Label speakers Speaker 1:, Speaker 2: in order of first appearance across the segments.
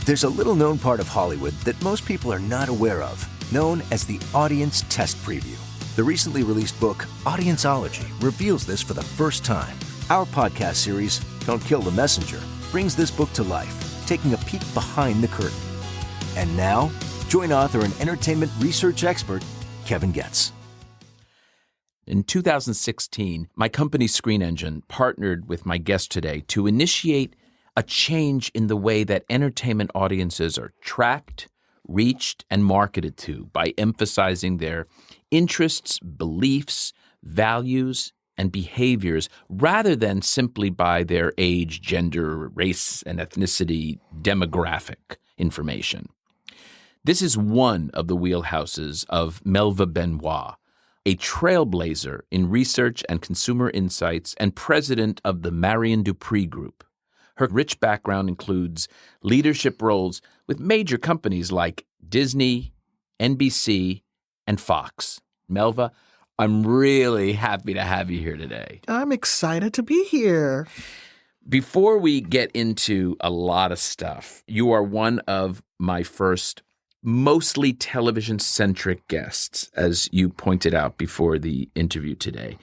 Speaker 1: There's a little-known part of Hollywood that most people are not aware of, known as the Audience Test Preview. The recently released book, Audienceology, reveals this for the first time. Our podcast series, Don't Kill the Messenger, brings this book to life, taking a peek behind the curtain. And now, join author and entertainment research expert, Kevin Goetz.
Speaker 2: In 2016, my company Screen Engine partnered with my guest today to initiate a change in the way that entertainment audiences are tracked, reached, and marketed to by emphasizing their interests, beliefs, values, and behaviors rather than simply by their age, gender, race, and ethnicity demographic information. This is one of the wheelhouses of Melva Benoit, a trailblazer in research and consumer insights and president of the Marian Dupree Group. Her rich background includes leadership roles with major companies like Disney, NBC, and Fox. Melva, I'm really happy to have you here today.
Speaker 3: I'm excited to be here.
Speaker 2: Before we get into a lot of stuff, you are one of my first mostly television-centric guests, as you pointed out before the interview today.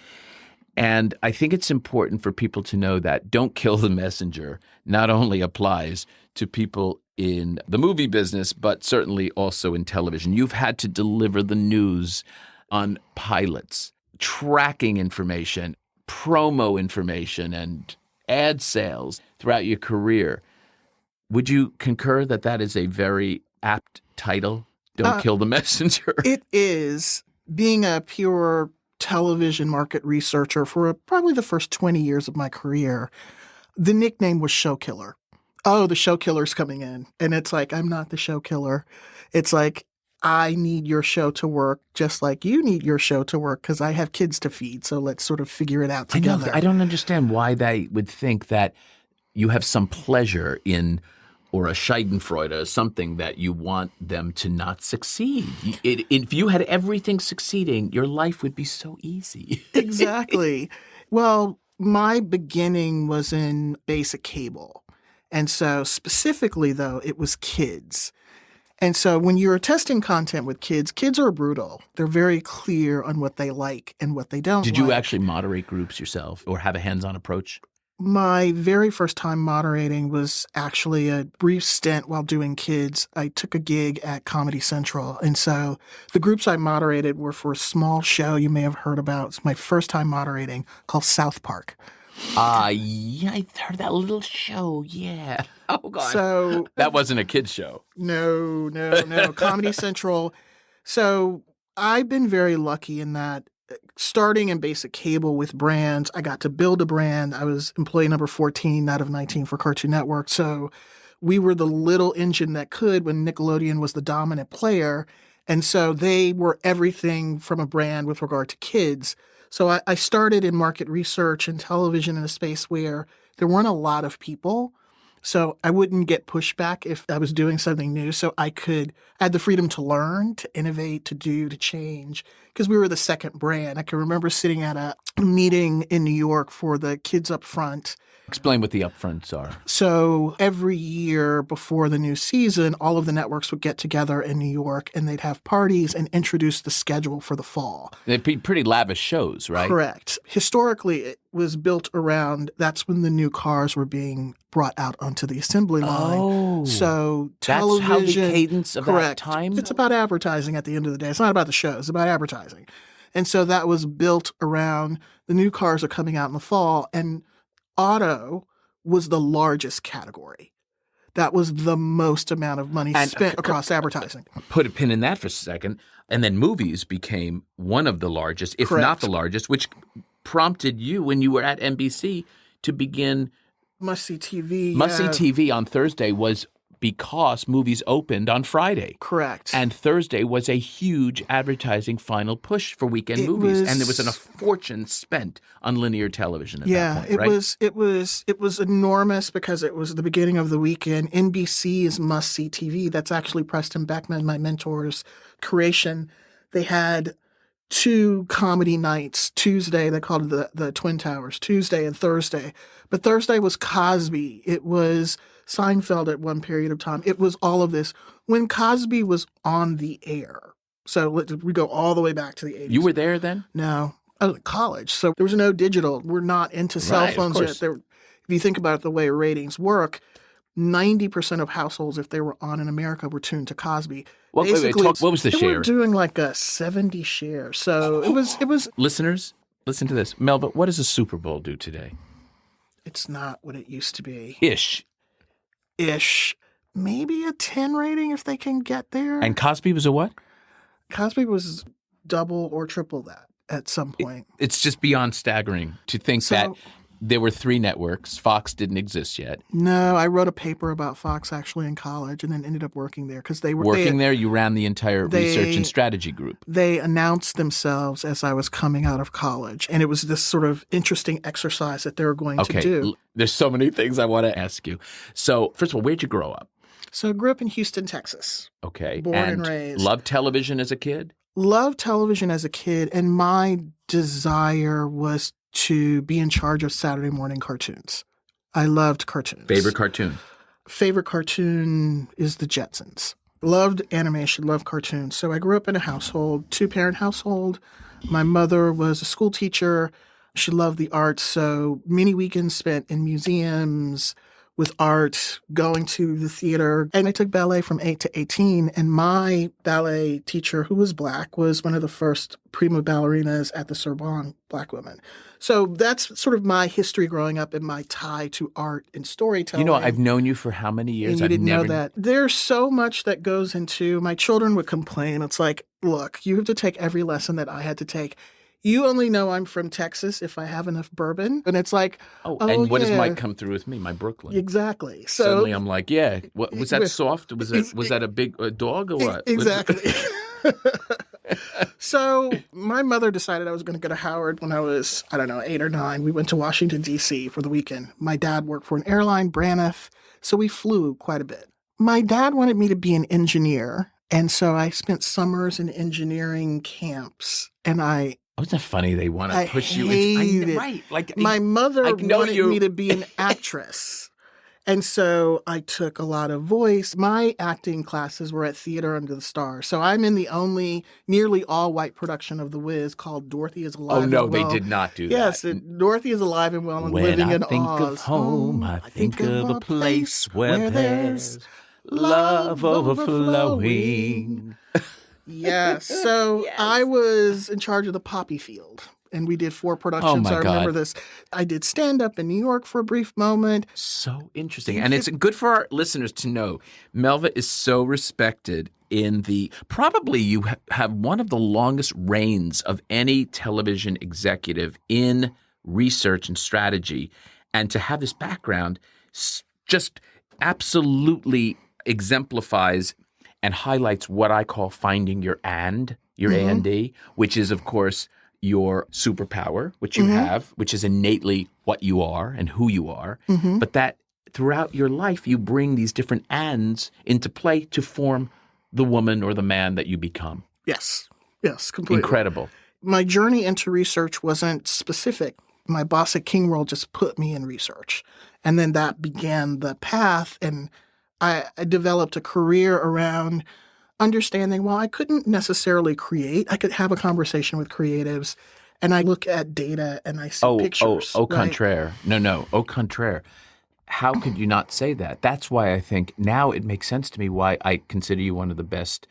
Speaker 2: And I think it's important for people to know that Don't Kill the Messenger not only applies to people in the movie business, but certainly also in television. You've had to deliver the news on pilots, tracking information, promo information, and ad sales throughout your career. Would you concur that that is a very apt title, Don't Kill the Messenger?
Speaker 3: It is. Being a pure television market researcher for probably the first 20 years of my career, the nickname was Show Killer. Oh, the show killer's coming in. And it's like, I'm not the show killer. It's like, I need your show to work just like you need your show to work because I have kids to feed. So let's sort of figure it out together.
Speaker 2: I don't understand why they would think that you have some pleasure in or a schadenfreude or something that you want them to not succeed. If you had everything succeeding, your life would be so easy.
Speaker 3: Exactly. Well, my beginning was in basic cable. And so specifically, though, it was kids. And so when you're testing content with kids, kids are brutal. They're very clear on what they like and what they don't like.
Speaker 2: Did you actually moderate groups yourself or have a hands-on approach?
Speaker 3: My very first time moderating was actually a brief stint while doing kids. I took a gig at Comedy Central. And so the groups I moderated were for a small show you may have heard about. It's my first time moderating called South Park.
Speaker 2: Yeah, I heard that little show. Yeah. Oh, God.
Speaker 3: So
Speaker 2: that wasn't a kid's show.
Speaker 3: No. Comedy Central. So I've been very lucky in that starting in basic cable with brands, I got to build a brand. I was employee number 14 out of 19 for Cartoon Network. So we were the little engine that could when Nickelodeon was the dominant player. And so they were everything from a brand with regard to kids. So I started in market research and television in a space where there weren't a lot of people. So I wouldn't get pushback if I was doing something new. So I had the freedom to learn, to innovate, to do, to change, because we were the second brand. I can remember sitting at a meeting in New York for the Kids Up Front.
Speaker 2: Explain what the upfronts are.
Speaker 3: So every year before the new season, all of the networks would get together in New York and they'd have parties and introduce the schedule for the fall.
Speaker 2: They'd be pretty lavish shows, right?
Speaker 3: Correct. Historically, it was built around, that's when the new cars were being brought out onto the assembly line.
Speaker 2: Oh.
Speaker 3: So television.
Speaker 2: That's how the cadence of
Speaker 3: correct.
Speaker 2: that time?
Speaker 3: It's about advertising at the end of the day. It's not about the show. It's about advertising. And so that was built around the new cars are coming out in the fall. And auto was the largest category. That was the most amount of money spent across advertising.
Speaker 2: Put a pin in that for a second. And then movies became one of the largest, if
Speaker 3: Correct.
Speaker 2: not the largest, which prompted you when you were at NBC to begin
Speaker 3: Must-see TV.
Speaker 2: Must-see TV on Thursday was because movies opened on Friday.
Speaker 3: Correct.
Speaker 2: And Thursday was a huge advertising final push for weekend movies. And there was a fortune spent on linear television at that point, right?
Speaker 3: It was enormous because it was the beginning of the weekend. NBC's Must-see TV, that's actually Preston Beckman, my mentor's creation. They had two comedy nights. Tuesday, they called it the Twin Towers, Tuesday and Thursday. But Thursday was Cosby. It was Seinfeld at one period of time. It was all of this. When Cosby was on the air, so we go all the way back to the 80s.
Speaker 2: You were there then?
Speaker 3: No. I was in college, so there was no digital. We're not into cell phones yet. If you think about the way ratings work, 90% of households, if they were on in America, were tuned to Cosby.
Speaker 2: What was the share?
Speaker 3: They were doing like a 70 share. So it was.
Speaker 2: Listeners, listen to this. Melva, what does a Super Bowl do today?
Speaker 3: It's not what it used to be.
Speaker 2: Ish.
Speaker 3: Maybe a 10 rating if they can get there.
Speaker 2: And Cosby was a what?
Speaker 3: Cosby was double or triple that at some point.
Speaker 2: It's just beyond staggering to think that there were 3 networks. Fox didn't exist yet.
Speaker 3: No, I wrote a paper about Fox actually in college and then ended up working there because they were
Speaker 2: working there. You ran the entire research and strategy group.
Speaker 3: They announced themselves as I was coming out of college, and it was this sort of interesting exercise that they were going to do.
Speaker 2: There's so many things I want to ask you. So, first of all, where'd you grow up?
Speaker 3: So I grew up in Houston, Texas.
Speaker 2: Okay.
Speaker 3: Born and raised.
Speaker 2: Loved television as a kid?
Speaker 3: Loved television as a kid, and my desire was to be in charge of Saturday morning cartoons. I loved cartoons.
Speaker 2: Favorite cartoon?
Speaker 3: Favorite cartoon is The Jetsons. Loved animation, loved cartoons. So I grew up in a household, 2-parent household. My mother was a school teacher. She loved the arts, so many weekends spent in museums, with art, going to the theater. And I took ballet from 8 to 18. And my ballet teacher, who was Black, was one of the first prima ballerinas at the Sorbonne, Black women. So that's sort of my history growing up and my tie to art and storytelling.
Speaker 2: You know, I've known you for how many years?
Speaker 3: And you didn't know that. There's so much that goes into, my children would complain. It's like, look, you have to take every lesson that I had to take. You only know I'm from Texas if I have enough bourbon. And it's like,
Speaker 2: and what does Mike come through with me? My Brooklyn.
Speaker 3: Exactly. So
Speaker 2: suddenly I'm like, yeah. What, was that soft? Was that a big dog or what?
Speaker 3: Exactly. So my mother decided I was going to go to Howard when I was, 8 or 9. We went to Washington, D.C. for the weekend. My dad worked for an airline, Braniff, so we flew quite a bit. My dad wanted me to be an engineer, and so I spent summers in engineering camps, and
Speaker 2: Wasn't it funny they want to push you?
Speaker 3: Right. Like my mother wanted me to be an actress. And so I took a lot of voice. My acting classes were at Theater Under the Stars. So I'm in the only nearly all-white production of The Wiz called Dorothy is Alive and Well.
Speaker 2: Oh, no, they did not do that.
Speaker 3: Yes, Dorothy is Alive and Well and Living in Oz.
Speaker 2: When I think of home, I think of a place where there's love overflowing.
Speaker 3: Yes. So yes. I was in charge of the poppy field. And we did 4 productions. I remember this. I did stand-up in New York for a brief moment.
Speaker 2: So interesting. And it's good for our listeners to know. Melva is so respected in probably you have one of the longest reigns of any television executive in research and strategy. And to have this background just absolutely exemplifies and highlights what I call finding your A&D, which is, of course, your superpower, which you have, which is innately what you are and who you are, but that throughout your life you bring these different ands into play to form the woman or the man that you become.
Speaker 3: Yes, completely.
Speaker 2: Incredible.
Speaker 3: My journey into research wasn't specific. My boss at King World just put me in research. And then that began the path, and I developed a career around understanding, well, I couldn't necessarily create. I could have a conversation with creatives, and I look at data and I see pictures.
Speaker 2: Au contraire. No, au contraire. How could you not say that? That's why I think now it makes sense to me why I consider you one of the best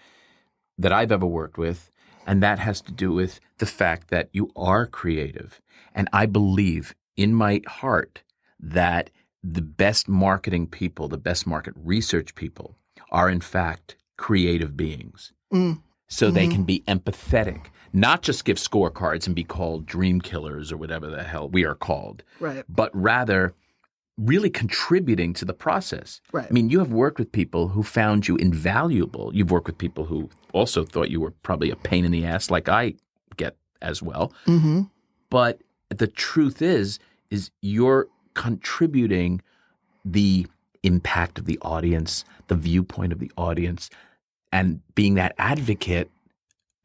Speaker 2: that I've ever worked with, and that has to do with the fact that you are creative. And I believe in my heart that the best marketing people, the best market research people are in fact creative beings. So they can be empathetic, not just give scorecards and be called dream killers or whatever the hell we are called,
Speaker 3: right? But
Speaker 2: rather really contributing to the process.
Speaker 3: Right.
Speaker 2: I mean, you have worked with people who found you invaluable. You've worked with people who also thought you were probably a pain in the ass, like I get as well. But the truth is you're contributing the impact of the audience, the viewpoint of the audience, and being that advocate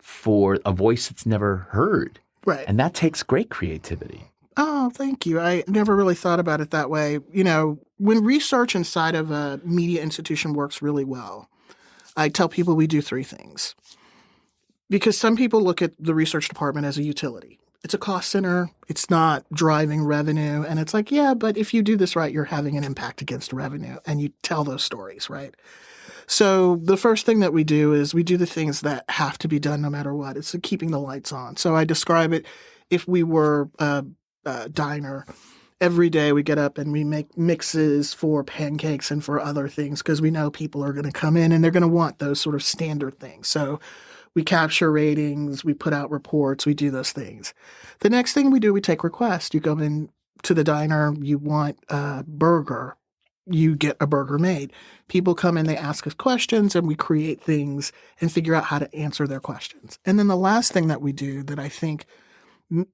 Speaker 2: for a voice that's never heard.
Speaker 3: Right.
Speaker 2: And that takes great creativity.
Speaker 3: Oh, thank you. I never really thought about it that way. You know, when research inside of a media institution works really well, I tell people we do three things. Because some people look at the research department as a utility. It's a cost center. It's not driving revenue. And it's like, yeah, but if you do this right, you're having an impact against revenue. And you tell those stories, right? So the first thing that we do is we do the things that have to be done no matter what. It's keeping the lights on. So I describe it, if we were a diner, every day we get up and we make mixes for pancakes and for other things because we know people are going to come in and they're going to want those sort of standard things. So we capture ratings, we put out reports, we do those things. The next thing we do, we take requests. You go in to the diner, you want a burger, you get a burger made. People come in, they ask us questions, and we create things and figure out how to answer their questions. And then the last thing that we do that I think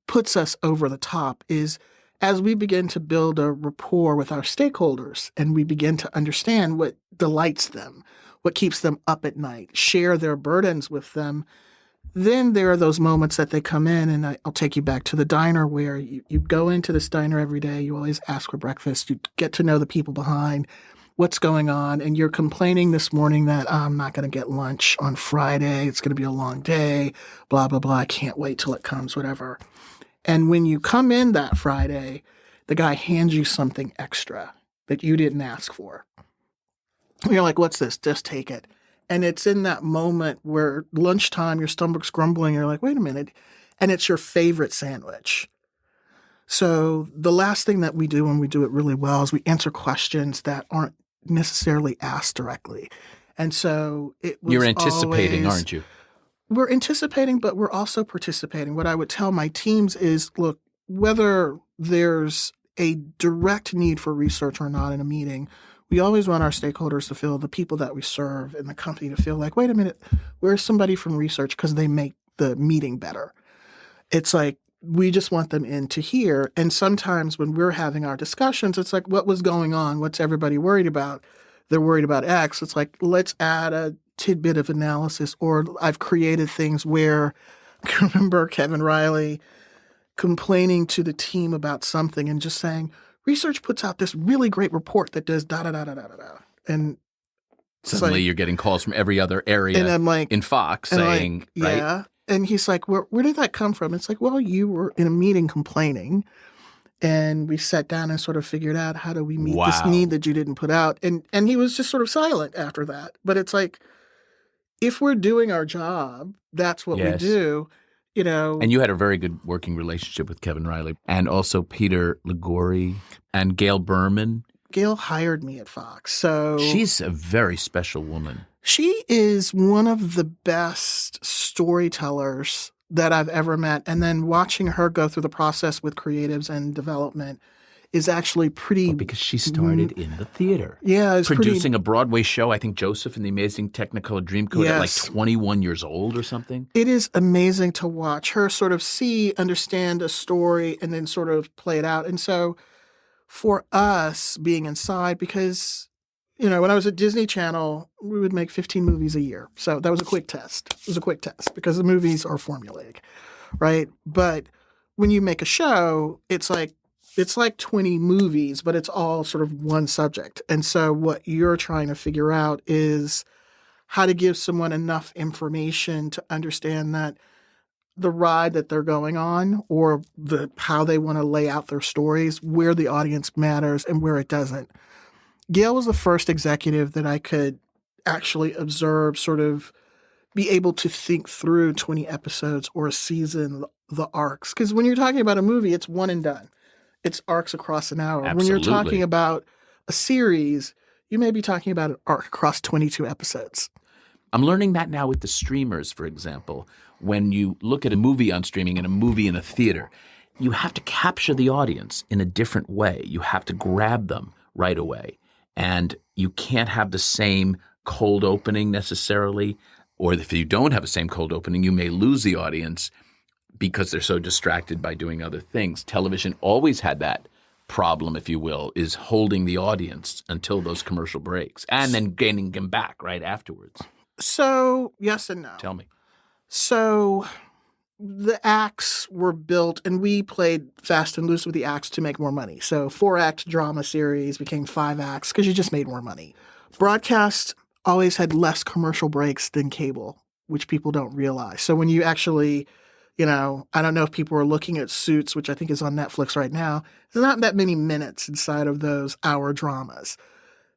Speaker 3: puts us over the top is as we begin to build a rapport with our stakeholders and we begin to understand what delights them, what keeps them up at night, share their burdens with them, then there are those moments that they come in, and I'll take you back to the diner where you go into this diner every day. You always ask for breakfast. You get to know the people behind, what's going on, and you're complaining this morning that I'm not going to get lunch on Friday. It's going to be a long day, blah, blah, blah. I can't wait till it comes, whatever. And when you come in that Friday, the guy hands you something extra that you didn't ask for. You're like, what's this? Just take it. And it's in that moment where lunchtime, your stomach's grumbling. You're like, wait a minute. And it's your favorite sandwich. So the last thing that we do when we do it really well is we answer questions that aren't necessarily asked directly. And so it was
Speaker 2: You're anticipating, aren't you?
Speaker 3: We're anticipating, but we're also participating. What I would tell my teams is, look, whether there's a direct need for research or not in a meeting, we always want our stakeholders to feel, the people that we serve in the company to feel like, wait a minute, where's somebody from research because they make the meeting better. It's like, we just want them in to hear. And sometimes when we're having our discussions, it's like, what was going on? What's everybody worried about? They're worried about X. It's like, let's add a tidbit of analysis. Or I've created things where I remember Kevin Riley complaining to the team about something and just saying, research puts out this really great report that does da-da-da-da-da-da. And
Speaker 2: suddenly you're getting calls from every other area
Speaker 3: and I'm like,
Speaker 2: in Fox saying,
Speaker 3: like, yeah.
Speaker 2: Right?
Speaker 3: And he's like, where did that come from? It's like, well, you were in a meeting complaining, and we sat down and sort of figured out how do we meet this need that you didn't put out. And he was just sort of silent after that. But it's like, if we're doing our job, that's what we do. You know.
Speaker 2: And you had a very good working relationship with Kevin Riley and also Peter Ligori and Gail Berman.
Speaker 3: Gail hired me at Fox. So
Speaker 2: she's a very special woman.
Speaker 3: She is one of the best storytellers that I've ever met. And then watching her go through the process with creatives and development is actually pretty...
Speaker 2: because she started in the theater.
Speaker 3: Yeah. It's
Speaker 2: producing a Broadway show, I think Joseph and the Amazing Technicolor Dreamcoat at like 21 years old or something.
Speaker 3: It is amazing to watch her sort of understand a story, and then sort of play it out. And so for us being inside, because... You know, when I was at Disney Channel, we would make 15 movies a year. So that was a quick test. It was a quick test because the movies are formulaic, right? But when you make a show, it's like 20 movies, but it's all sort of one subject. And so what you're trying to figure out is how to give someone enough information to understand that the ride that they're going on, or how they want to lay out their stories, where the audience matters and where it doesn't. Gail was the first executive that I could actually observe, sort of be able to think through 20 episodes or a season, the arcs. Because when you're talking about a movie, it's one and done. It's arcs across an hour.
Speaker 2: Absolutely.
Speaker 3: When you're talking about a series, you may be talking about an arc across 22 episodes.
Speaker 2: I'm learning that now with the streamers, for example. When you look at a movie on streaming and a movie in a theater, you have to capture the audience in a different way. You have to grab them right away. And you can't have the same cold opening necessarily, or if you don't have the same cold opening, you may lose the audience because they're so distracted by doing other things. Television always had that problem, if you will, is holding the audience until those commercial breaks and then gaining them back right afterwards.
Speaker 3: So, yes and no.
Speaker 2: Tell me.
Speaker 3: So the acts were built, and we played fast and loose with the acts to make more money. So 4-act drama series became 5 acts because you just made more money. Broadcast always had less commercial breaks than cable, which people don't realize. So when you actually, I don't know if people are looking at Suits, which I think is on Netflix right now, there's not that many minutes inside of those hour dramas.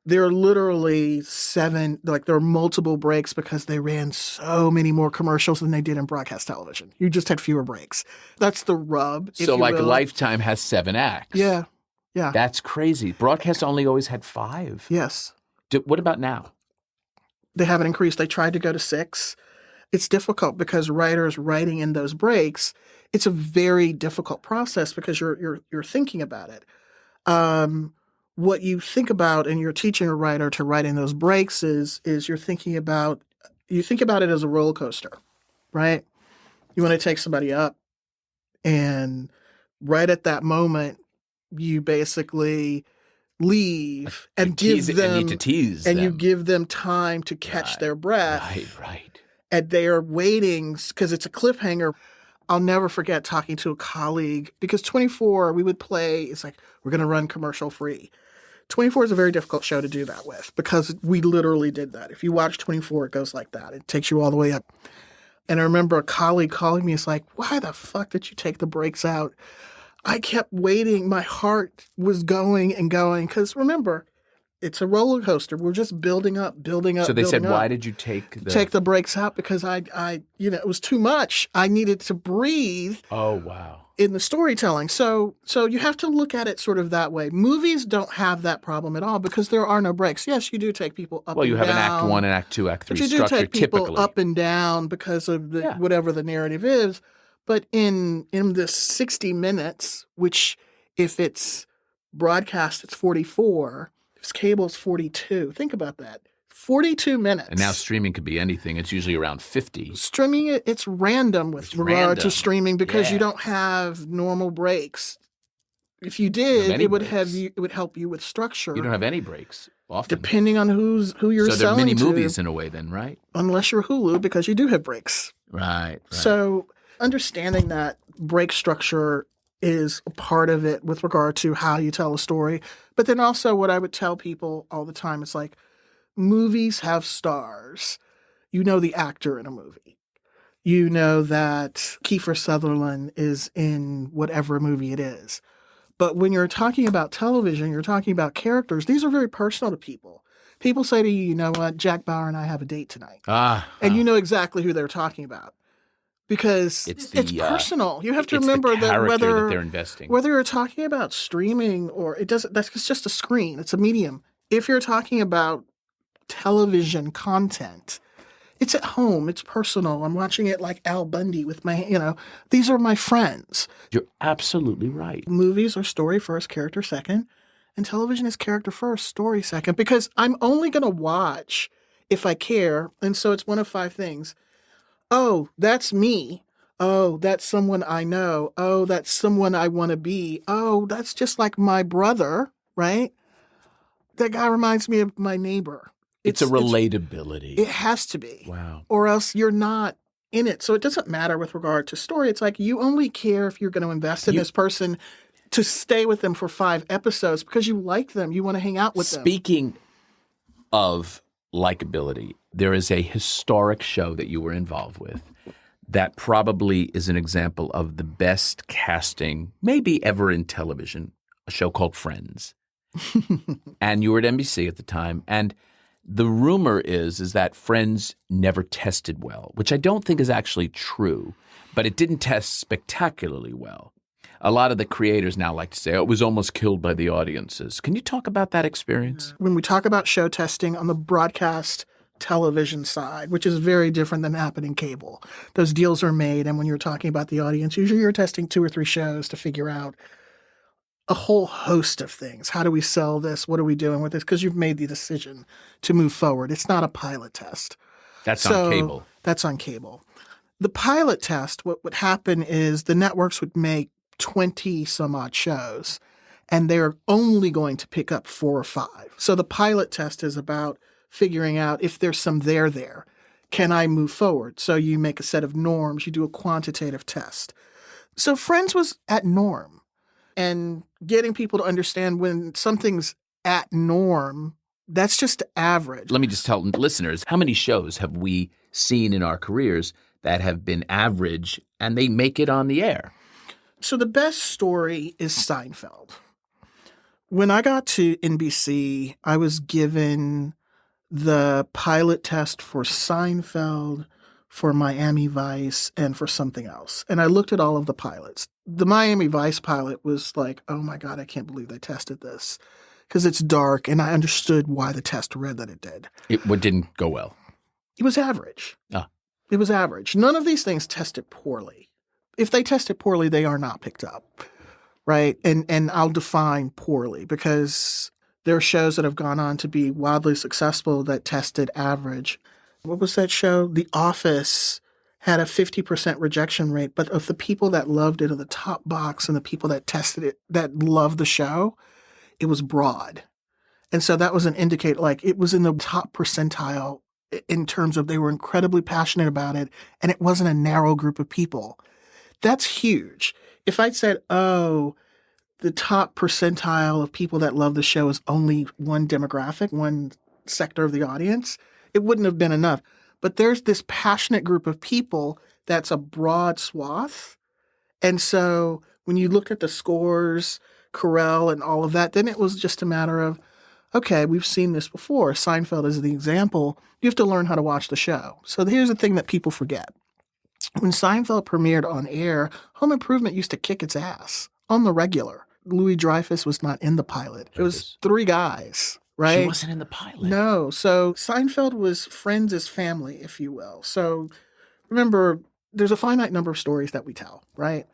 Speaker 3: There are literally 7, there are multiple breaks because they ran so many more commercials than they did in broadcast television. You just had fewer breaks. That's the rub.
Speaker 2: So Lifetime has 7 acts.
Speaker 3: Yeah. Yeah.
Speaker 2: That's crazy. Broadcast only always had 5.
Speaker 3: Yes.
Speaker 2: What about now?
Speaker 3: They haven't increased. They tried to go to 6. It's difficult because writers writing in those breaks, it's a very difficult process because you're thinking about it. What you think about, and you're teaching a writer to write in those breaks is you think about it as a roller coaster, right? You want to take somebody up, and right at that moment, you basically leave and give them,
Speaker 2: and need to tease
Speaker 3: and
Speaker 2: them.
Speaker 3: you give them time to catch their breath.
Speaker 2: Right.
Speaker 3: And they are waiting because it's a cliffhanger. I'll never forget talking to a colleague because 24, we would play, it's like, we're going to run commercial free. 24 is a very difficult show to do that with because we literally did that. If you watch 24, it goes like that. It takes you all the way up. And I remember a colleague calling me. It's like, why the fuck did you take the breaks out? I kept waiting. My heart was going and going because remember, it's a roller coaster. We're just building up.
Speaker 2: So they said, why did you take
Speaker 3: the breaks out? Because I it was too much. I needed to breathe.
Speaker 2: Oh, wow.
Speaker 3: In the storytelling. So you have to look at it sort of that way. Movies don't have that problem at all because there are no breaks. Yes, you do take people up and down.
Speaker 2: Well, you have an Act 1 and Act 2, Act 3 structure
Speaker 3: typically. But you do take people
Speaker 2: typically.
Speaker 3: up and down because of whatever the narrative is. But in this 60 minutes, which if it's broadcast, it's 44. If it's cable, it's 42. Think about that. 42 minutes.
Speaker 2: And now streaming could be anything. It's usually around 50.
Speaker 3: Streaming, it's random with regard to streaming because you don't have normal breaks. If you did, it would help you with structure.
Speaker 2: You don't have any breaks often.
Speaker 3: Depending on who you're selling to.
Speaker 2: So they're mini movies in a way then, right?
Speaker 3: Unless you're Hulu because you do have breaks.
Speaker 2: Right.
Speaker 3: So understanding that break structure is a part of it with regard to how you tell a story. But then also what I would tell people all the time is like, movies have stars. You know the actor in a movie. You know that Kiefer Sutherland is in whatever movie it is. But when you're talking about television, you're talking about characters. These are very personal to people. People say to you, you know what, Jack Bauer and I have a date tonight. And you know exactly who they're talking about. Because it's personal. You have to remember that whether
Speaker 2: they're investing.
Speaker 3: Whether you're talking about streaming or it's just a screen. It's a medium. If you're talking about television content, it's at home. It's personal. I'm watching it like Al Bundy with these are my friends.
Speaker 2: You're absolutely right.
Speaker 3: Movies are story first, character second, and television is character first, story second, because I'm only going to watch if I care. And so it's one of 5 things. Oh, that's me. Oh, that's someone I know. Oh, that's someone I want to be. Oh, that's just like my brother, right? That guy reminds me of my neighbor.
Speaker 2: It's a relatability.
Speaker 3: It has to be.
Speaker 2: Wow.
Speaker 3: Or else you're not in it. So it doesn't matter with regard to story. It's like you only care if you're going to invest in this person to stay with them for 5 episodes because you like them. You want to hang out with them.
Speaker 2: Speaking of likability, there is a historic show that you were involved with that probably is an example of the best casting maybe ever in television, a show called Friends. And you were at NBC at the time. And the rumor is that Friends never tested well, which I don't think is actually true, but it didn't test spectacularly well. A lot of the creators now like to say, it was almost killed by the audiences. Can you talk about that experience?
Speaker 3: When we talk about show testing on the broadcast television side, which is very different than happening cable, those deals are made. And when you're talking about the audience, usually you're testing 2 or 3 shows to figure out a whole host of things. How do we sell this? What are we doing with this? Because you've made the decision to move forward. It's not a pilot test.
Speaker 2: That's on cable.
Speaker 3: That's on cable. The pilot test, what would happen is the networks would make 20 some odd shows, and they're only going to pick up 4 or 5. So the pilot test is about figuring out if there's some there. can I move forward? So you make a set of norms, you do a quantitative test. So Friends was at norm, and getting people to understand when something's at norm, that's just average.
Speaker 2: Let me just tell listeners, how many shows have we seen in our careers that have been average and they make it on the air?
Speaker 3: So the best story is Seinfeld. When I got to NBC, I was given the pilot test for Seinfeld, for Miami Vice, and for something else. And I looked at all of the pilots. The Miami Vice pilot was like, oh my God, I can't believe they tested this. Because it's dark, and I understood why the test read that it did.
Speaker 2: What didn't go well?
Speaker 3: It was average.
Speaker 2: Ah.
Speaker 3: It was average. None of these things tested poorly. If they tested poorly, they are not picked up, right? And I'll define poorly, because there are shows that have gone on to be wildly successful that tested average. What was that show? The Office had a 50% rejection rate, but of the people that loved it, of the top box and the people that tested it, that loved the show, it was broad. And so that was an indicator, like it was in the top percentile in terms of they were incredibly passionate about it, and it wasn't a narrow group of people. That's huge. If I'd said, oh, the top percentile of people that love the show is only one demographic, one sector of the audience, it wouldn't have been enough. But there's this passionate group of people that's a broad swath. And so when you look at the scores, Carell and all of that, then it was just a matter of, okay, we've seen this before. Seinfeld is the example. You have to learn how to watch the show. So here's the thing that people forget. When Seinfeld premiered on air, Home Improvement used to kick its ass on the regular. Louis Dreyfus was not in the pilot. It was three guys, right?
Speaker 2: She wasn't in the pilot.
Speaker 3: No. So Seinfeld was Friends as family, if you will. So remember, there's a finite number of stories that we tell, right?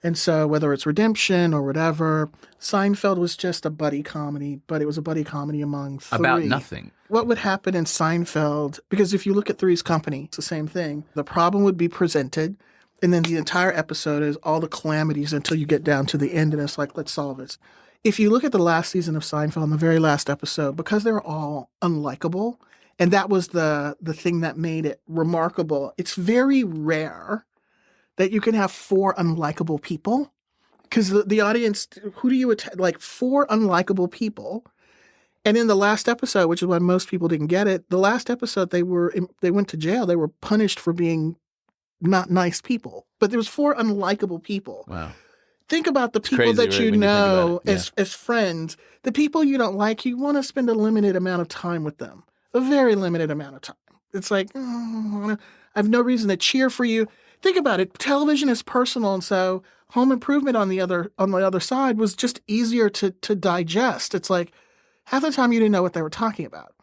Speaker 3: And so whether it's redemption or whatever, Seinfeld was just a buddy comedy, but it was a buddy comedy among three.
Speaker 2: About nothing.
Speaker 3: What would happen in Seinfeld, because if you look at Three's Company, it's the same thing. The problem would be presented, and then the entire episode is all the calamities until you get down to the end, and it's like, let's solve it. If you look at the last season of Seinfeld, the very last episode, because they're all unlikable, and that was the thing that made it remarkable, it's very rare that you can have four unlikable people, because the audience, who do you attack? Like four unlikable people. And in the last episode, which is why most people didn't get it, the last episode they went to jail. They were punished for being not nice people. But there was four unlikable people.
Speaker 2: Wow.
Speaker 3: Think about the
Speaker 2: It's
Speaker 3: people
Speaker 2: crazy,
Speaker 3: that
Speaker 2: right,
Speaker 3: you
Speaker 2: when you think
Speaker 3: know
Speaker 2: about it.
Speaker 3: as friends. The people you don't like, you want to spend a limited amount of time with them. A very limited amount of time. It's like, I have no reason to cheer for you. Think about it. Television is personal, and so Home Improvement on the other side was just easier to digest. It's like half the time you didn't know what they were talking about.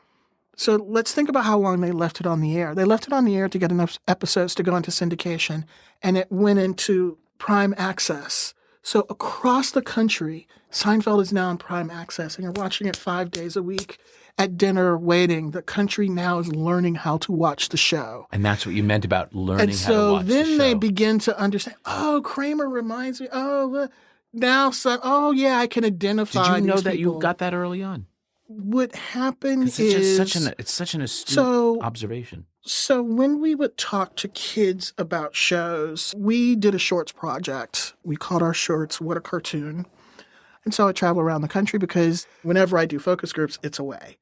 Speaker 3: So let's think about how long they left it on the air. They left it on the air to get enough episodes to go into syndication, and it went into Prime Access. So across the country, Seinfeld is now on Prime Access, and you're watching it 5 days a week at dinner, waiting. The country now is learning how to watch the show.
Speaker 2: And that's what you meant about learning
Speaker 3: And
Speaker 2: how to
Speaker 3: so
Speaker 2: watch the
Speaker 3: then they
Speaker 2: show.
Speaker 3: begin to understand, oh, Kramer reminds me, I can identify
Speaker 2: Did you know
Speaker 3: these
Speaker 2: that
Speaker 3: people.
Speaker 2: you got that early on?
Speaker 3: What happened
Speaker 2: It's
Speaker 3: is...
Speaker 2: it's such an astute
Speaker 3: So-
Speaker 2: observation.
Speaker 3: So when we would talk to kids about shows, we did a shorts project. We called our shorts What a Cartoon. And so I travel around the country because whenever I do focus groups, it's away.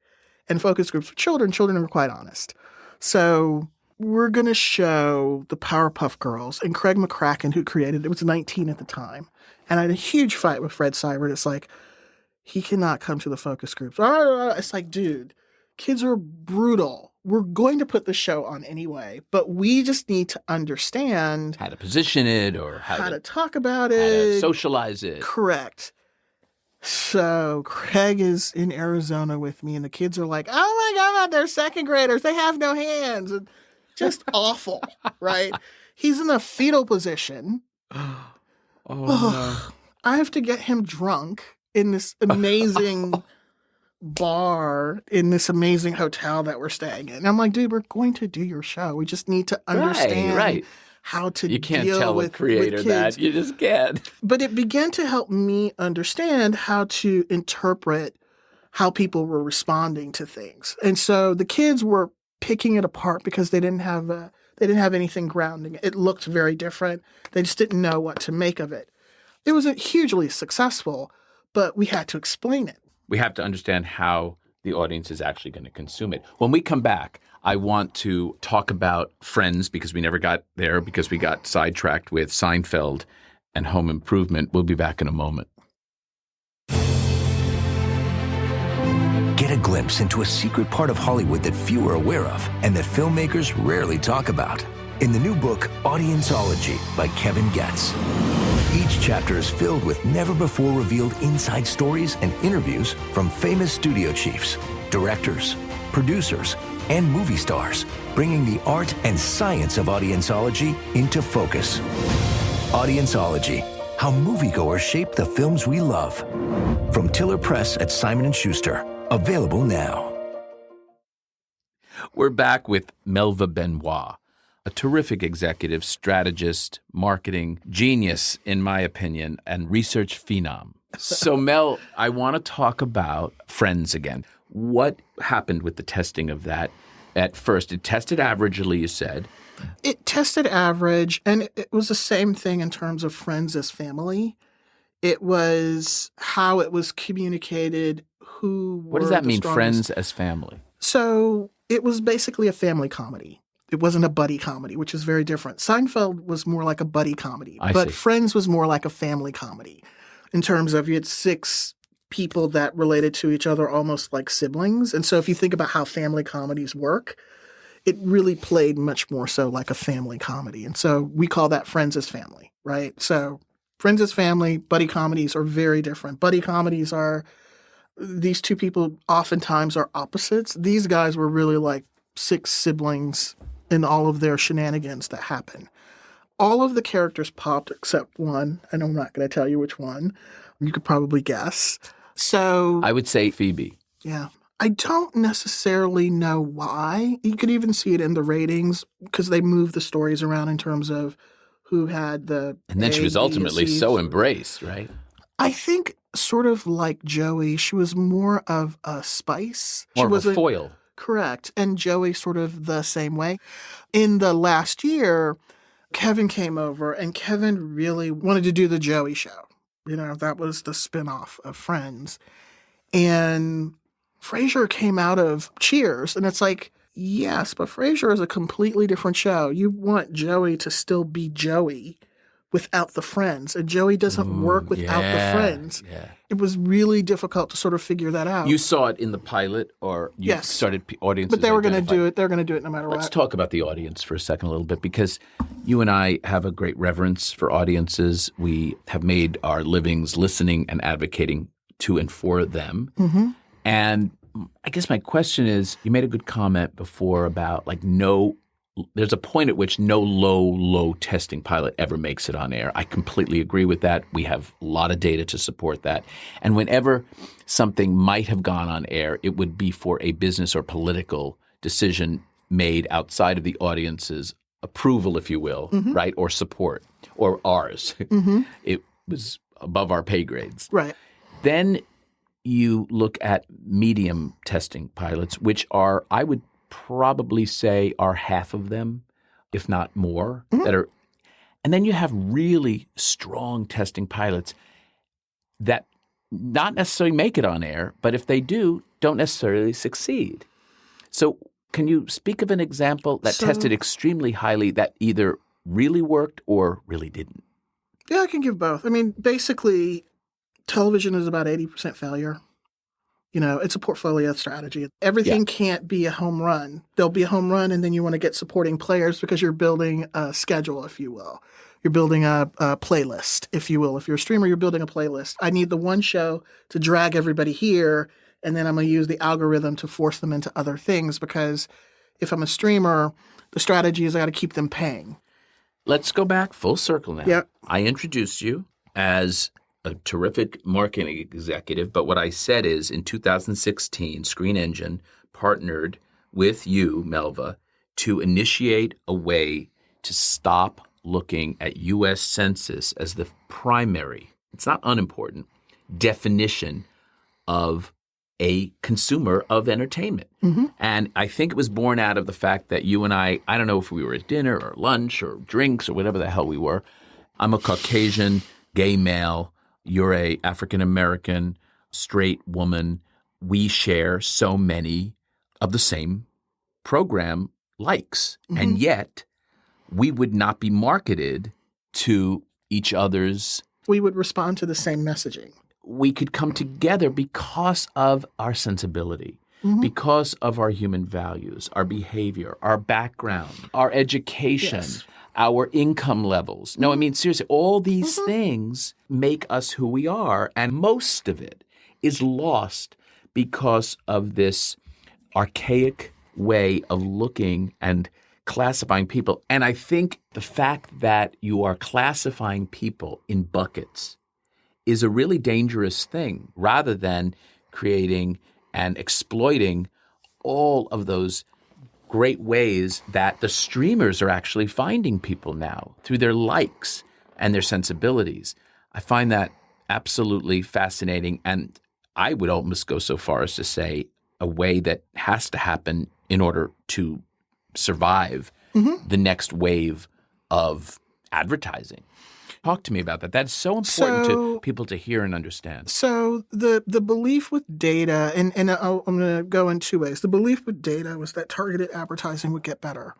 Speaker 3: And focus groups with children are quite honest. So we're going to show the Powerpuff Girls. And Craig McCracken, who created it, was 19 at the time. And I had a huge fight with Fred Seibert. It's like, he cannot come to the focus groups. It's like, dude, kids are brutal. We're going to put the show on anyway, but we just need to understand
Speaker 2: How to position it or
Speaker 3: how to talk about
Speaker 2: how to
Speaker 3: it.
Speaker 2: socialize it.
Speaker 3: Correct. So Craig is in Arizona with me, and the kids are like, oh my God, they're second graders. They have no hands. And just awful, right? He's in a fetal position.
Speaker 2: Oh, no.
Speaker 3: I have to get him drunk in this amazing bar in this amazing hotel that we're staying in. And I'm like, dude, we're going to do your show. We just need to understand
Speaker 2: Right.
Speaker 3: how to
Speaker 2: You can't
Speaker 3: deal
Speaker 2: tell
Speaker 3: with
Speaker 2: a creator
Speaker 3: with
Speaker 2: that.
Speaker 3: kids.
Speaker 2: You just can't.
Speaker 3: But it began to help me understand how to interpret how people were responding to things. And so the kids were picking it apart because they didn't have anything grounding it. It looked very different. They just didn't know what to make of it. It was hugely successful, but we had to explain it.
Speaker 2: We have to understand how the audience is actually going to consume it. When we come back, I want to talk about Friends because we never got there because we got sidetracked with Seinfeld and Home Improvement. We'll be back in a moment.
Speaker 1: Get a glimpse into a secret part of Hollywood that few are aware of and that filmmakers rarely talk about. In the new book, Audienceology by Kevin Goetz. Each chapter is filled with never-before-revealed inside stories and interviews from famous studio chiefs, directors, producers, and movie stars, bringing the art and science of audienceology into focus. Audienceology, how moviegoers shape the films we love. From Tiller Press at Simon & Schuster. Available now.
Speaker 2: We're back with Melva Benoit, a terrific executive, strategist, marketing genius, in my opinion, and research phenom. So, Mel, I want to talk about Friends again. What happened with the testing of that? At first, it tested averagely, you said.
Speaker 3: It tested average, and it was the same thing in terms of Friends as family. It was how it was communicated, who were
Speaker 2: What does that mean,
Speaker 3: strongest.
Speaker 2: Friends as family?
Speaker 3: So it was basically a family comedy. It wasn't a buddy comedy, which is very different. Seinfeld was more like a buddy comedy, but
Speaker 2: see.
Speaker 3: Friends was more like a family comedy in terms of you had 6 people that related to each other almost like siblings. And so if you think about how family comedies work, it really played much more so like a family comedy. And so we call that Friends as family, right? So Friends as family, buddy comedies are very different. Buddy comedies are, these 2 people oftentimes are opposites. These guys were really like 6 siblings in all of their shenanigans that happen. All of the characters popped except one, and I'm not going to tell you which one. You could probably guess. So
Speaker 2: I would say Phoebe.
Speaker 3: yeah. I don't necessarily know why. You could even see it in the ratings because they moved the stories around in terms of who had the
Speaker 2: And then she was ultimately so embraced, right?
Speaker 3: I think sort of like Joey, she was more of a spice.
Speaker 2: More
Speaker 3: She was
Speaker 2: of a foil.
Speaker 3: Correct. And Joey sort of the same way. In the last year, Kevin came over and Kevin really wanted to do the Joey show. You know, that was the spinoff of Friends. And Frasier came out of Cheers. And it's like, yes, but Frasier is a completely different show. You want Joey to still be Joey without the friends. And Joey doesn't work without the friends.
Speaker 2: Yeah.
Speaker 3: It was really difficult to sort of figure that out.
Speaker 2: You saw it in the pilot, or you
Speaker 3: Yes.
Speaker 2: started audiences?
Speaker 3: But they were going to
Speaker 2: identifying?
Speaker 3: do it. They're going to do it no matter
Speaker 2: Let's
Speaker 3: what.
Speaker 2: talk about the audience for a second a little bit, because you and I have a great reverence for audiences. We have made our livings listening and advocating to and for them.
Speaker 3: Mm-hmm.
Speaker 2: And I guess my question is, you made a good comment before about like there's a point at which no low testing pilot ever makes it on air. I completely agree with that. We have a lot of data to support that. And whenever something might have gone on air, it would be for a business or political decision made outside of the audience's approval, if you will, right? Or support, or ours. It was above our pay grades.
Speaker 3: Right.
Speaker 2: Then you look at medium testing pilots, which are, I would probably say, are half of them, if not more, that are. And then you have really strong testing pilots that not necessarily make it on air, but if they do, don't necessarily succeed. So can you speak of an example that tested extremely highly that either really worked or really didn't?
Speaker 3: Yeah, I can give both. I mean, basically, television is about 80% failure. You know, it's a portfolio strategy. Everything can't be a home run. There'll be a home run, and then you want to get supporting players because you're building a schedule, if you will. You're building a playlist, if you will. If you're a streamer, you're building a playlist. I need the one show to drag everybody here, and then I'm going to use the algorithm to force them into other things, because if I'm a streamer, the strategy is I got to keep them paying.
Speaker 2: Let's go back full circle now.
Speaker 3: Yep.
Speaker 2: I introduced you as a terrific marketing executive, but what I said is in 2016, Screen Engine partnered with you, Melva, to initiate a way to stop looking at U.S. Census as the primary, it's not unimportant, definition of a consumer of entertainment. And I think it was born out of the fact that you and I don't know if we were at dinner or lunch or drinks or whatever the hell we were. I'm a Caucasian gay male. You're a African-American straight woman. We share so many of the same program likes. And yet we would not be marketed to each other's.
Speaker 3: We would respond to the same messaging.
Speaker 2: We could come together because of our sensibility, because of our human values, our behavior, our background, our education, our income levels. No, I mean, seriously, all these things make us who we are. And most of it is lost because of this archaic way of looking and classifying people. And I think the fact that you are classifying people in buckets is a really dangerous thing, rather than creating and exploiting all of those great ways that the streamers are actually finding people now through their likes and their sensibilities. I find that absolutely fascinating. And I would almost go so far as to say a way that has to happen in order to survive the next wave of advertising. Talk to me about that. That's so important to people to hear and understand.
Speaker 3: So the belief with data, and I'm going to go in two ways. The belief with data was that targeted advertising would get better.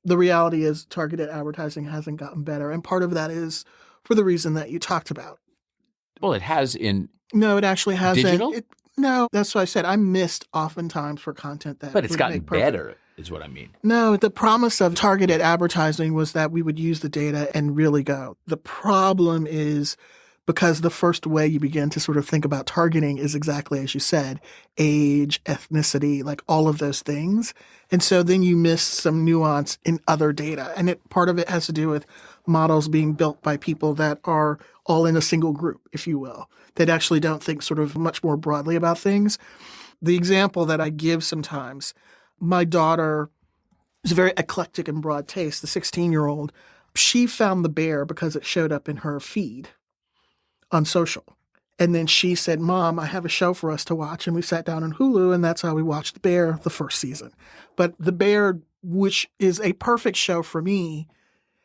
Speaker 3: The reality is targeted advertising hasn't gotten better. And part of that is for the reason that you talked about.
Speaker 2: Well, it has in
Speaker 3: No, it actually hasn't.
Speaker 2: digital?
Speaker 3: No, that's what I said. I'm missed oftentimes for content that
Speaker 2: But it's
Speaker 3: would
Speaker 2: gotten
Speaker 3: make perfect.
Speaker 2: better is what I mean.
Speaker 3: No, the promise of targeted advertising was that we would use the data and really go. The problem is because the first way you begin to sort of think about targeting is exactly as you said, age, ethnicity, like all of those things. And so then you miss some nuance in other data. And part of it has to do with models being built by people that are all in a single group, if you will, that actually don't think sort of much more broadly about things. The example that I give sometimes, my daughter is very eclectic and broad taste, the 16-year-old. She found The Bear because it showed up in her feed on social. And then she said, Mom, I have a show for us to watch. And we sat down on Hulu, and that's how we watched The Bear the first season. But The Bear, which is a perfect show for me,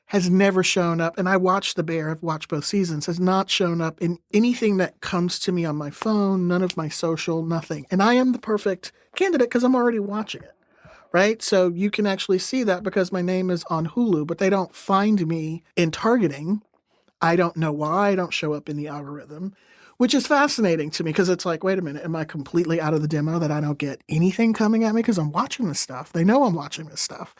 Speaker 3: has never shown up. And I watched The Bear, I've watched both seasons, has not shown up in anything that comes to me on my phone, none of my social, nothing. And I am the perfect candidate because I'm already watching it. Right? So you can actually see that because my name is on Hulu, but they don't find me in targeting. I don't know why I don't show up in the algorithm, which is fascinating to me because it's like, wait a minute, am I completely out of the demo that I don't get anything coming at me because I'm watching this stuff? They know I'm watching this stuff.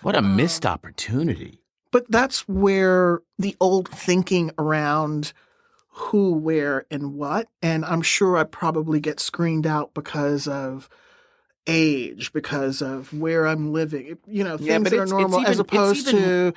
Speaker 2: What a missed opportunity.
Speaker 3: But that's where the old thinking around who, where, and what, and I'm sure I probably get screened out because of age, because of where I'm living, things that are normal, as opposed to,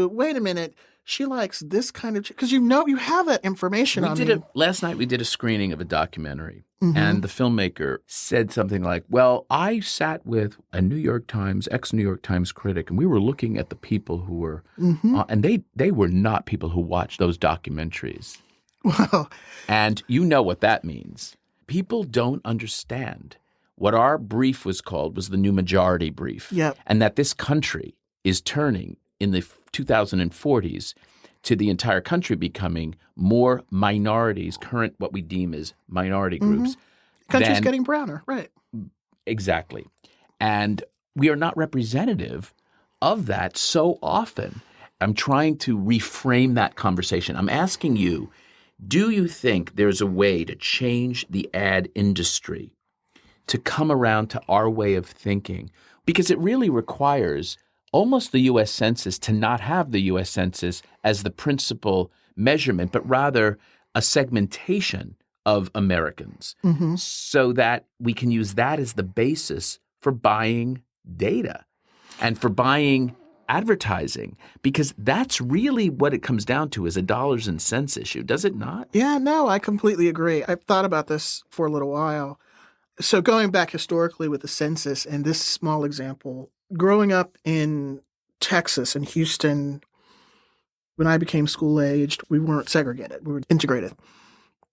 Speaker 3: wait a minute, she likes this kind of, because you have that information on me.
Speaker 2: Last night we did a screening of a documentary, and the filmmaker said something like, well, I sat with a New York Times, ex-New York Times critic, and we were looking at the people who were, and they were not people who watched those documentaries.
Speaker 3: Well,
Speaker 2: and you know what that means. People don't understand. What our brief was called was the new majority brief.
Speaker 3: Yep.
Speaker 2: And that this country is turning in the 2040s to the entire country becoming more minorities, what we deem as minority groups.
Speaker 3: Country's getting browner, right.
Speaker 2: Exactly. And we are not representative of that so often. I'm trying to reframe that conversation. I'm asking you, do you think there's a way to change the ad industry to come around to our way of thinking? Because it really requires almost the U.S. Census to not have the U.S. Census as the principal measurement, but rather a segmentation of Americans so that we can use that as the basis for buying data and for buying advertising, because that's really what it comes down to, is a dollars and cents issue, does it not?
Speaker 3: Yeah, no, I completely agree. I've thought about this for a little while. So going back historically with the census and this small example, growing up in Texas and Houston, when I became school-aged, we weren't segregated. We were integrated.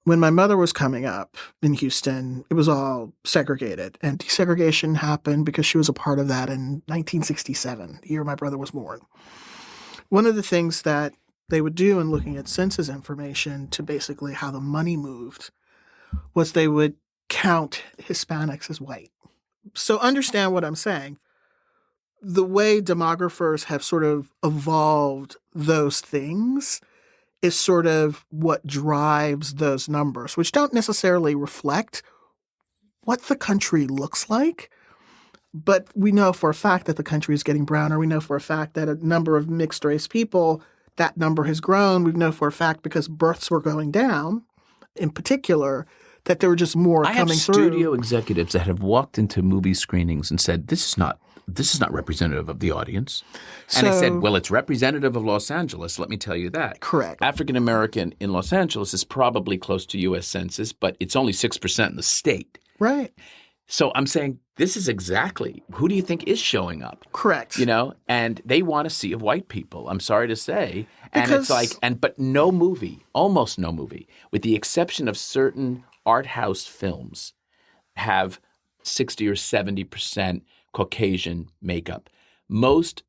Speaker 3: when my mother was coming up in Houston, it was all segregated. And desegregation happened because she was a part of that in 1967, the year my brother was born. One of the things that they would do in looking at census information to basically how the money moved was they would count Hispanics as white. So understand what I'm saying. The way demographers have sort of evolved those things is sort of what drives those numbers, which don't necessarily reflect what the country looks like. But we know for a fact that the country is getting browner. We know for a fact that a number of mixed race people, that number has grown. We know for a fact because births were going down, in particular, that there were just more coming through.
Speaker 2: I have studio executives that have walked into movie screenings and said, this is not representative of the audience. And I said, well, it's representative of Los Angeles. Let me tell you that.
Speaker 3: Correct.
Speaker 2: African American in Los Angeles is probably close to U.S. Census, but it's only 6% in the state.
Speaker 3: Right.
Speaker 2: So I'm saying this is exactly who do you think is showing up?
Speaker 3: Correct.
Speaker 2: And they want a sea of white people. I'm sorry to say. And it's like, but no movie, almost no movie, with the exception of certain art house films, have 60 or 70% Caucasian makeup. Most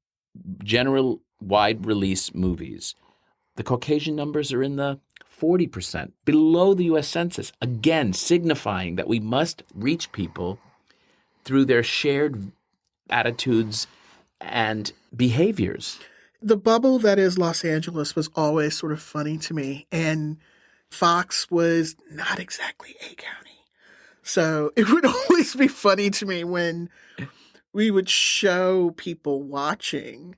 Speaker 2: general wide release movies, the Caucasian numbers are in the 40%, below the U.S. Census, again signifying that we must reach people through their shared attitudes and behaviors.
Speaker 3: The bubble that is Los Angeles was always sort of funny to me, and Fox was not exactly A County. So it would always be funny to me when we would show people watching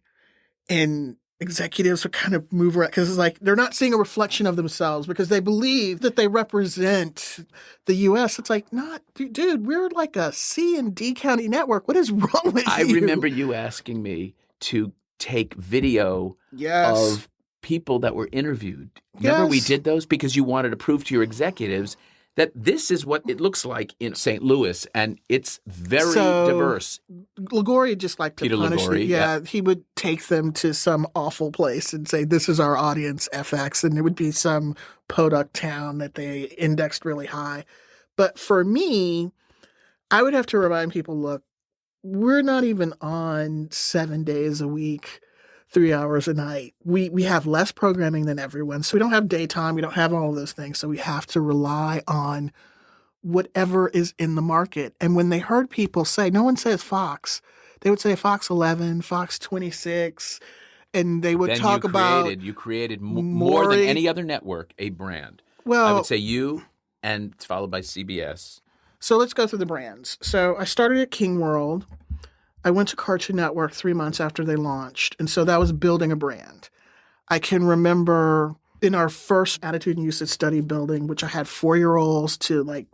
Speaker 3: and executives would kind of move around because it's like they're not seeing a reflection of themselves because they believe that they represent the U.S. It's like, dude, we're like a C and D county network. What is wrong with you?
Speaker 2: I remember you asking me to take video of people that were interviewed. Remember we did those because you wanted to prove to your executives that this is what it looks like in St. Louis, and it's very diverse.
Speaker 3: Liguori just liked to
Speaker 2: Peter
Speaker 3: punish them.
Speaker 2: Liguori,
Speaker 3: Yeah, he would take them to some awful place and say, this is our audience, FX, and it would be some podunk town that they indexed really high. But for me, I would have to remind people, look, we're not even on 7 days a week, 3 hours a night. We have less programming than everyone. So we don't have daytime. We don't have all of those things. So we have to rely on whatever is in the market. And when they heard people say, no one says Fox, they would say Fox 11, Fox 26, and they would talk about...
Speaker 2: You created more than any other network, a brand.
Speaker 3: Well,
Speaker 2: I would say you, and it's followed by CBS.
Speaker 3: So let's go through the brands. So I started at King World. I went to Cartoon Network 3 months after they launched. And so that was building a brand. I can remember in our first attitude and usage study building, which I had 4-year-olds to like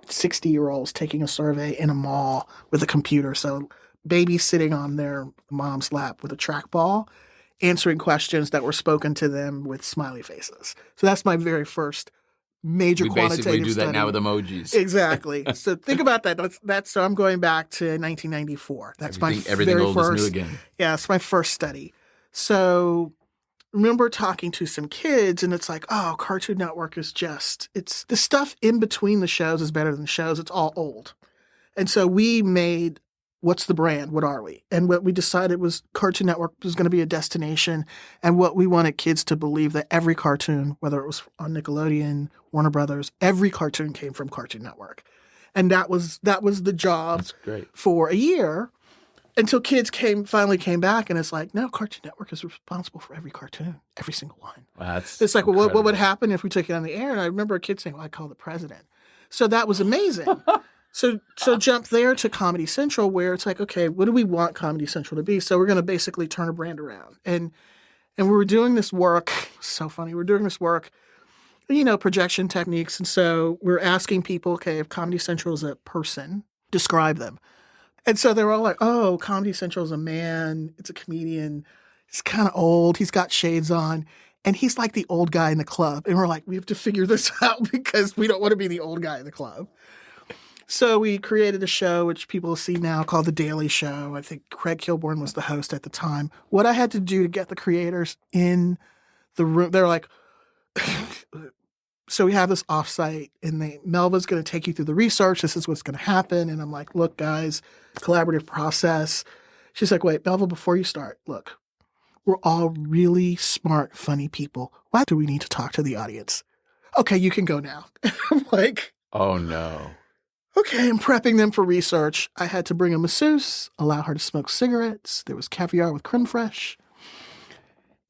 Speaker 3: 60-year-olds taking a survey in a mall with a computer. So babies sitting on their mom's lap with a trackball, answering questions that were spoken to them with smiley faces. So that's my very first major quantitative study.
Speaker 2: We basically do that now with emojis.
Speaker 3: Exactly. So think about that. So I'm going back to 1994. That's
Speaker 2: everything
Speaker 3: very
Speaker 2: old
Speaker 3: first.
Speaker 2: Is new again.
Speaker 3: Yeah, it's my first study. So remember talking to some kids, and it's like, oh, Cartoon Network is it's the stuff in between the shows is better than the shows. It's all old. And so we made, what's the brand? What are we? And what we decided was Cartoon Network was going to be a destination. And what we wanted kids to believe that every cartoon, whether it was on Nickelodeon, Warner Brothers, every cartoon came from Cartoon Network. And that was the job for a year until kids finally came back. And it's like, no, Cartoon Network is responsible for every cartoon, every single one.
Speaker 2: Wow,
Speaker 3: it's like, well, what would happen if we took it on the air? And I remember a kid saying, well, I call the president. So that was amazing. So jump there to Comedy Central, where it's like, okay, what do we want Comedy Central to be? So we're going to basically turn a brand around. And we were doing this work. So funny. We're doing this work, projection techniques. And so we're asking people, okay, if Comedy Central is a person, describe them. And so they were all like, oh, Comedy Central is a man. It's a comedian. He's kind of old. He's got shades on. And he's like the old guy in the club. And we're like, we have to figure this out because we don't want to be the old guy in the club. So we created a show, which people see now, called The Daily Show. I think Craig Kilborn was the host at the time. What I had to do to get the creators in the room, they're like, So we have this offsite, and Melva's going to take you through the research. This is what's going to happen. And I'm like, look, guys, collaborative process. She's like, wait, Melva, before you start, look, we're all really smart, funny people. Why do we need to talk to the audience? Okay, you can go now. I'm like,
Speaker 2: oh, no.
Speaker 3: Okay, I'm prepping them for research. I had to bring a masseuse, allow her to smoke cigarettes. There was caviar with creme fraiche.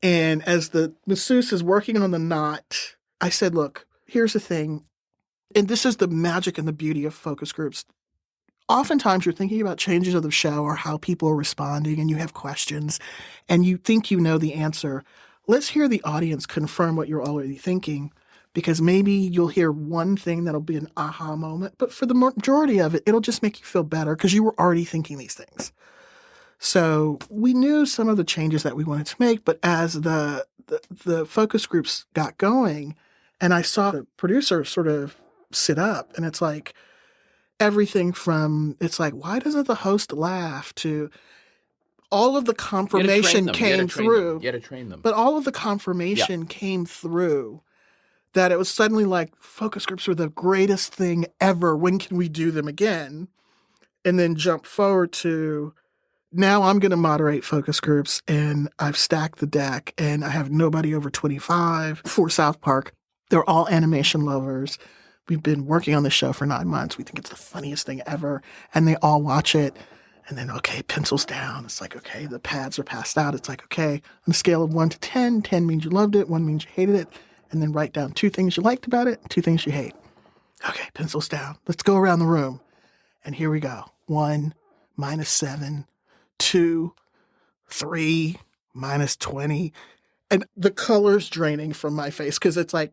Speaker 3: And as the masseuse is working on the knot, I said, look, here's the thing. And this is the magic and the beauty of focus groups. Oftentimes you're thinking about changes of the show or how people are responding, and you have questions and you think you know the answer. Let's hear the audience confirm what you're already thinking, because maybe you'll hear one thing that'll be an aha moment, but for the majority of it, it'll just make you feel better because you were already thinking these things. So we knew some of the changes that we wanted to make, but as the focus groups got going, and I saw the producer sort of sit up, and it's like everything from, it's like, why doesn't the host laugh, to all of the confirmation came through.
Speaker 2: You got to train them.
Speaker 3: But all of the confirmation came through that it was suddenly like, focus groups were the greatest thing ever. When can we do them again? And then jump forward to, now I'm going to moderate focus groups, and I've stacked the deck, and I have nobody over 25 for South Park. They're all animation lovers. We've been working on this show for 9 months. We think it's the funniest thing ever. And they all watch it. And then, okay, pencils down. It's like, okay, the pads are passed out. It's like, okay, on a scale of 1 to 10, 10 means you loved it, 1 means you hated it. And then write down 2 things you liked about it, 2 things you hate. Okay, pencils down. Let's go around the room. And here we go. 1, -7, 2, 3, -20. And the color's draining from my face because it's like,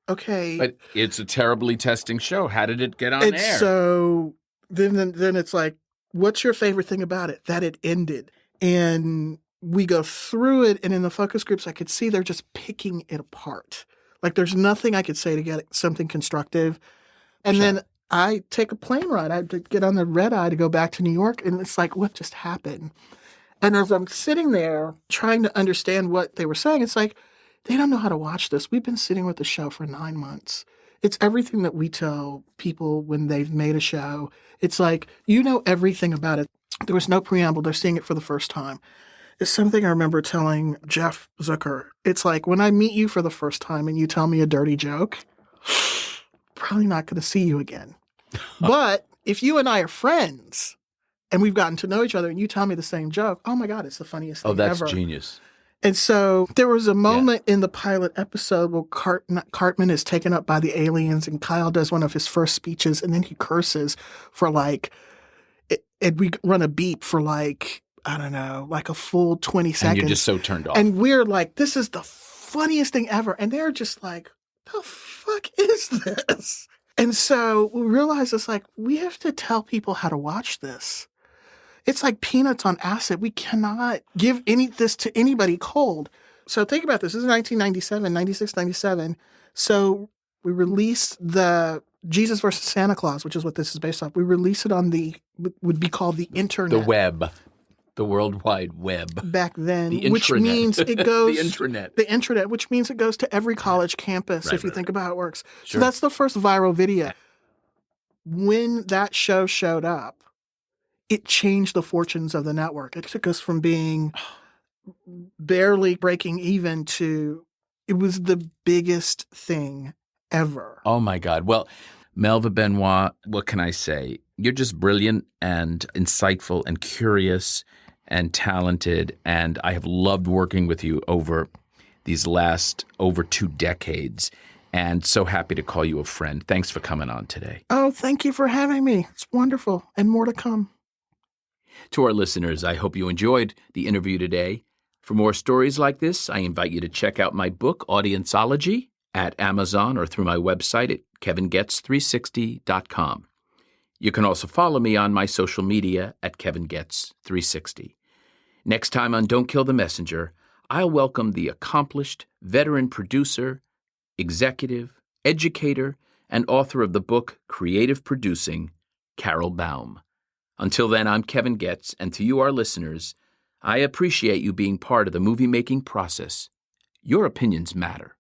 Speaker 3: okay.
Speaker 2: But it's a terribly testing show. How did it get on air?
Speaker 3: So then it's like, what's your favorite thing about it? That it ended. And we go through it, and in the focus groups, I could see they're just picking it apart. Like there's nothing I could say to get something constructive. And then I take a plane ride. I had to get on the red eye to go back to New York. And it's like, what just happened? And as I'm sitting there trying to understand what they were saying, it's like, they don't know how to watch this. We've been sitting with the show for 9 months. It's everything that we tell people when they've made a show. It's like, you know everything about it. There was no preamble. They're seeing it for the first time. It's something I remember telling Jeff Zucker. It's like, when I meet you for the first time and you tell me a dirty joke, probably not going to see you again. But if you and I are friends and we've gotten to know each other and you tell me the same joke, oh my God, it's the funniest thing ever.
Speaker 2: Oh, that's genius.
Speaker 3: And so there was a moment in the pilot episode where Cartman is taken up by the aliens, and Kyle does one of his first speeches, and then he curses for like, and we run a beep for like, I don't know, like a full 20 seconds.
Speaker 2: And you're just so turned off.
Speaker 3: And we're like, this is the funniest thing ever. And they're just like, the fuck is this? And so we realize it's like, we have to tell people how to watch this. It's like peanuts on acid. We cannot give this to anybody cold. So think about this. This is 1997, 96, 97. So we released the Jesus versus Santa Claus, which is what this is based off. We released it on would be called the internet.
Speaker 2: The web. The World Wide Web.
Speaker 3: Back then.
Speaker 2: The intranet.
Speaker 3: Which means it goes...
Speaker 2: The intranet.
Speaker 3: The intranet, which means it goes to every college campus, if you think about how it works.
Speaker 2: Sure.
Speaker 3: So that's the first viral video. When that show showed up, it changed the fortunes of the network. It took us from being barely breaking even to, it was the biggest thing ever.
Speaker 2: Oh my God. Well, Melva Benoit, what can I say? You're just brilliant and insightful and curious and talented. And I have loved working with you over these last over 2 decades. And so happy to call you a friend. Thanks for coming on today.
Speaker 3: Oh, thank you for having me. It's wonderful. And more to come.
Speaker 2: To our listeners, I hope you enjoyed the interview today. For more stories like this, I invite you to check out my book, Audienceology, at Amazon or through my website at kevingetz360.com. You can also follow me on my social media at kevingetz360. Next time on Don't Kill the Messenger, I'll welcome the accomplished veteran producer, executive, educator, and author of the book Creative Producing, Carol Baum. Until then, I'm Kevin Goetz, and to you, our listeners, I appreciate you being part of the movie-making process. Your opinions matter.